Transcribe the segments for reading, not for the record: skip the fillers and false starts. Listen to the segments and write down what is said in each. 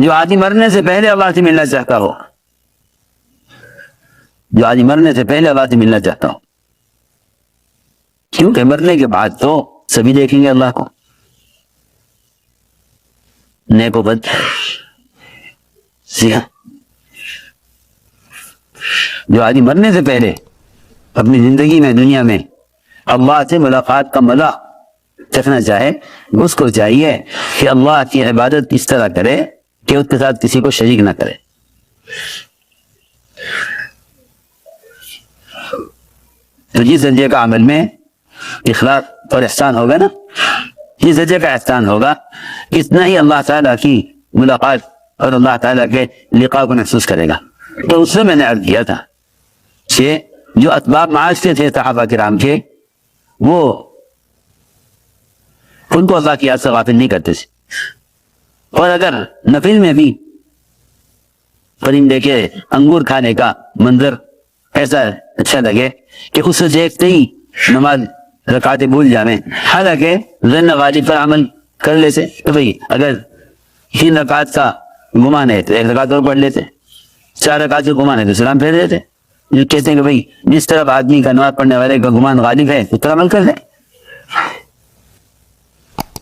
جو آدمی مرنے سے پہلے اللہ سے ملنا چاہتا ہو، جو آدمی مرنے سے پہلے اللہ سے ملنا چاہتا ہو، کیونکہ مرنے کے بعد تو سبھی دیکھیں گے اللہ کو، نیک و بد، سیاہ۔ جو آدمی مرنے سے پہلے اپنی زندگی میں، دنیا میں اللہ سے ملاقات کا مزہ چکھنا چاہے، اس کو چاہیے کہ اللہ کی عبادت اس طرح کرے کہ اس کے ساتھ کسی کو شریک نہ کرے۔ تو جس درجے کا عمل میں اخلاص اور احسان ہوگا نا، جس درجے کا احسان ہوگا، اتنا ہی اللہ تعالیٰ کی ملاقات اور اللہ تعالیٰ کے لقاء کو محسوس کرے گا۔ تو اس سے میں نے عرض کیا تھا کہ جو اسباب معاش کے تھے صحابہ کرام کے، وہ ان کو اللہ کی یاد سے غافل نہیں کرتے تھے، اور اگر نفل میں بھی پرندے کے انگور کھانے کا منظر ایسا اچھا لگے کہ اس سے دیکھتے ہی نماز رکعتیں بھول جاویں، حالانکہ ظن غالب پر عمل کر لیتے کہ بھئی اگر 3 رکعت کا گمان ہے تو 1 رکعت اور پڑھ لیتے، 4 رکعت کا گمان ہے تو سلام پھیر دیتے۔ جو کہتے ہیں کہ بھئی جس طرف آدمی کا نماز پڑھنے والے کا گمان غالب ہے اس طرح عمل کر لیں۔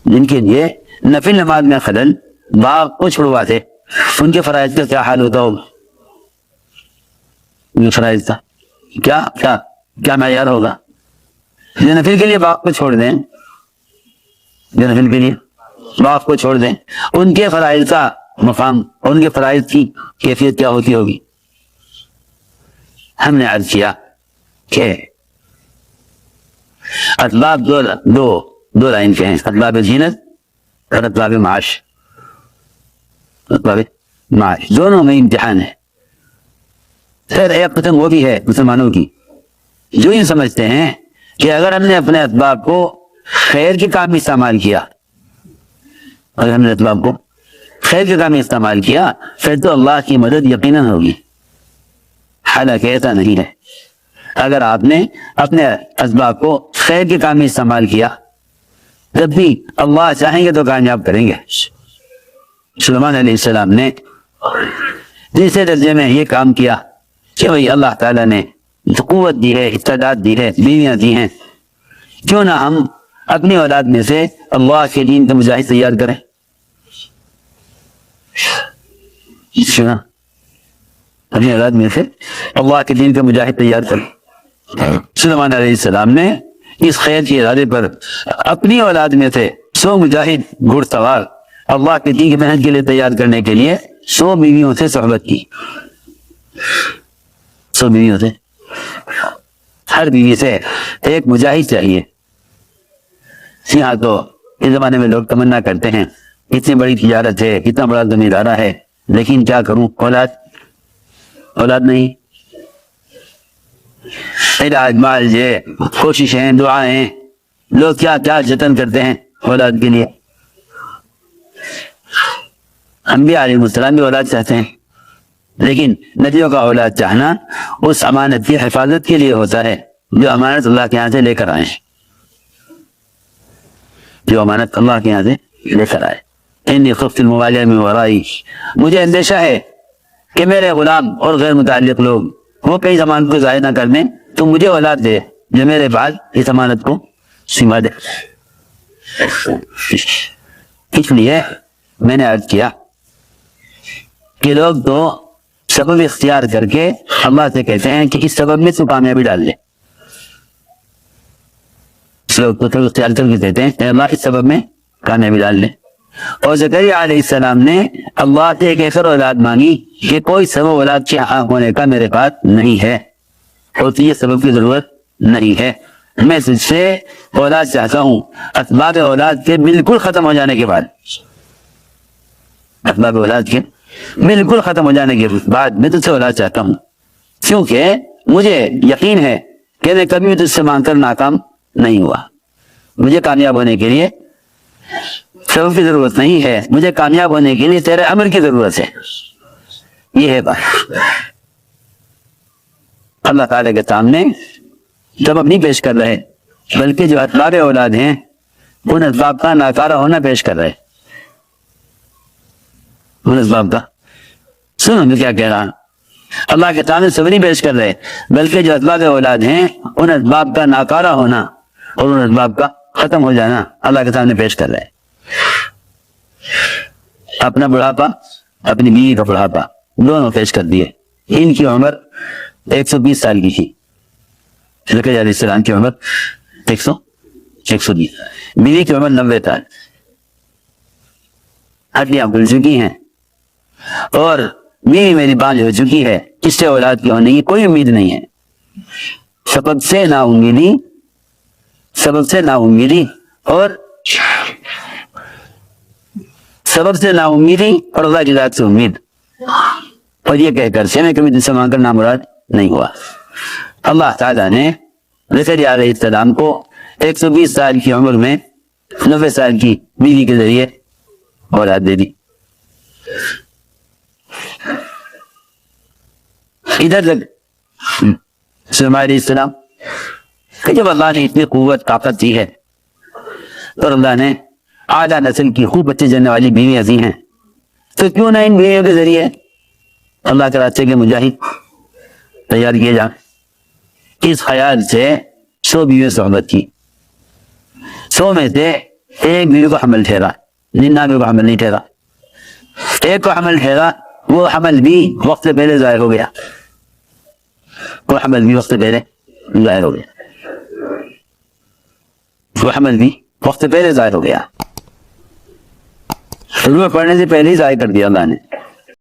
جن کے لیے نفل نماز میں خلل باغ کو چھڑواتے، ان کے فرائض کا کیا حال ہوتا ہوگا؟ ان کے فرائض کا کیا معیار ہوگا؟ جو نفل کے لیے باغ کو چھوڑ دیں، جو نفل کے لیے باغ کو چھوڑ دیں، ان کے فرائض کا مقام اور ان کے فرائض کی کیفیت کیا ہوتی ہوگی؟ ہم نے عرض کیا کہ اسباب دو لائن کے ہیں، اسباب زینت اور اسباب معاش۔ اسباب معاش دونوں میں امتحان ہے۔ پھر ایک قسم وہ بھی ہے مسلمانوں کی جو یہ سمجھتے ہیں کہ اگر ہم نے اپنے اسباب کو خیر کے کام میں استعمال کیا، اگر ہم نے اسباب کو خیر کے کام میں استعمال کیا پھر تو اللہ کی مدد یقیناً ہوگی، حالانکہ ایسا نہیں ہے۔ اگر آپ نے اپنے اسباب کو خیر کے کام میں استعمال کیا، جب بھی اللہ چاہیں گے تو کامیاب کریں گے۔ سلیمان علیہ السلام نے تیسرے درجے میں یہ کام کیا کہ بھئی اللہ تعالیٰ نے قوت دی ہے، استعداد دی ہے، بیویاں دی ہیں، کیوں نہ ہم اپنی اولاد میں سے اللہ کے دین کا مجاہد تیار کریں؟ کیوں اپنی اولاد میں سے اللہ کے دین کا مجاہد تیار کریں؟ سلیمان علیہ السلام نے اس خیر کے ارادے پر اپنی اولاد میں سے 100 مجاہد گھڑ سوار اللہ کے دین کی محنت کے لیے تیار کرنے کے لیے 100 بیویوں سے صحبت کی۔ 100 بیویوں سے، ہر بیوی سے ایک مجاہد چاہیے۔ یہاں تو اس زمانے میں لوگ تمنا کرتے ہیں اتنی بڑی تجارت ہے، اتنا بڑا زمیندارہ ہے، لیکن کیا کروں، اولاد نہیں۔ علاج معالجے، کوششیں، دعائیں، لوگ کیا کیا جتن کرتے ہیں اولاد کے لیے۔ انبیاء علیہ السلام بھی اولاد چاہتے ہیں، لیکن نبیوں کا اولاد چاہنا اس امانت کی حفاظت کے لیے ہوتا ہے جو امانت اللہ کے یہاں سے لے کر آئے ہیں، جو امانت اللہ کے یہاں سے لے کر آئے۔ انی خفت الموالیہ من ورائی، مجھے اندیشہ ہے کہ میرے غلام اور غیر متعلق لوگ وہ کئی ضمانت کو ضائع نہ کر دیں، تو مجھے اولاد دے جو میرے بعد اس امانت کو سما دے۔ اس لیے میں نے عرض کیا کہ لوگ تو سبب اختیار کر کے اللہ سے کہتے ہیں کہ اس سبب میں تو کامیابی ڈال لے۔ لوگ تو سبب اختیار کر کے کہتے ہیں کہ اللہ اس سبب میں کامیابی ڈال لے۔ اور زکریا علیہ السلام نے اللہ سے ایک ایسا اولاد مانگی کہ کوئی سبب اولاد کے ہونے کا میرے پاس نہیں ہے، اور یہ سبب کی ضرورت نہیں ہے، میں تجھ سے اولاد چاہتا ہوں اسباب اولاد کے بالکل ختم ہو جانے کے بعد، اسباب اولاد کے بالکل ختم ہو جانے کے بعد میں تجھ سے اولاد چاہتا ہوں، کیونکہ مجھے یقین ہے کہ میں کبھی تجھ سے مانگ کر ناکام نہیں ہوا۔ مجھے کامیاب ہونے کے لیے سبب کی ضرورت نہیں ہے، مجھے کامیاب ہونے کے لیے تیرے امر کی ضرورت ہے۔ یہ ہے بات۔ اللہ تعالیٰ کے سامنے سبب نہیں پیش کر رہے، بلکہ جو اسباب اولاد ہیں ان اسباب کا ناکارہ ہونا پیش کر رہے۔ ان اسباب کا. سنو میں کیا کہہ رہا ہوں. اللہ کے سامنے صبری پیش کر رہے بلکہ جو اسباب اولاد ہیں ان اسباب کا ناکارہ ہونا اور ان اسباب کا ختم ہو جانا اللہ کے سامنے پیش کر رہے. اپنا بڑھاپا اپنی بیوی کا بڑھاپا دونوں پیش کر دیے. ان کی عمر 120 سال کی تھی. زکریا علیہ السلام کی عمر 120, بیوی کی عمر 90 سال. ہڈیاں بھول چکی ہیں اور بیوی میری بانجھ ہو چکی ہے. اس سے اولاد کی ہونے کی کوئی امید نہیں ہے. سبب سے نا امیدی اور اللہ کی ذات سے امید, اور یہ کہہ کر سے میں کبھی دل سے مانگ کر نامراد نہیں ہوا. اللہ تعالیٰ نے زکریا علیہ السلام کو 120 سال کی عمر میں 90 سال کی بیوی کے ذریعے اولاد دے دی. ادھر تک سلیمان علیہ السلام کہ جب اللہ نے اتنی قوت طاقت دی ہے اور اللہ نے اعلیٰ نسل کی خوب بچے جننے والی بیویاں دی ہیں, تو کیوں نہ ان بیویوں کے ذریعے اللہ کے راستے کے مجاہد تیار کیے جائیں. اس خیال سے 100 بیویوں صحبت کی. 100 میں سے ایک بیوی کو حمل ٹھہرا, 99 کو حمل نہیں ٹھہرا. ایک کو حمل ٹھہرا, وہ حمل بھی وقت سے پہلے ظاہر ہو گیا. روح پڑھنے سے پہلے ہی ضائع کر دیا اللہ نے.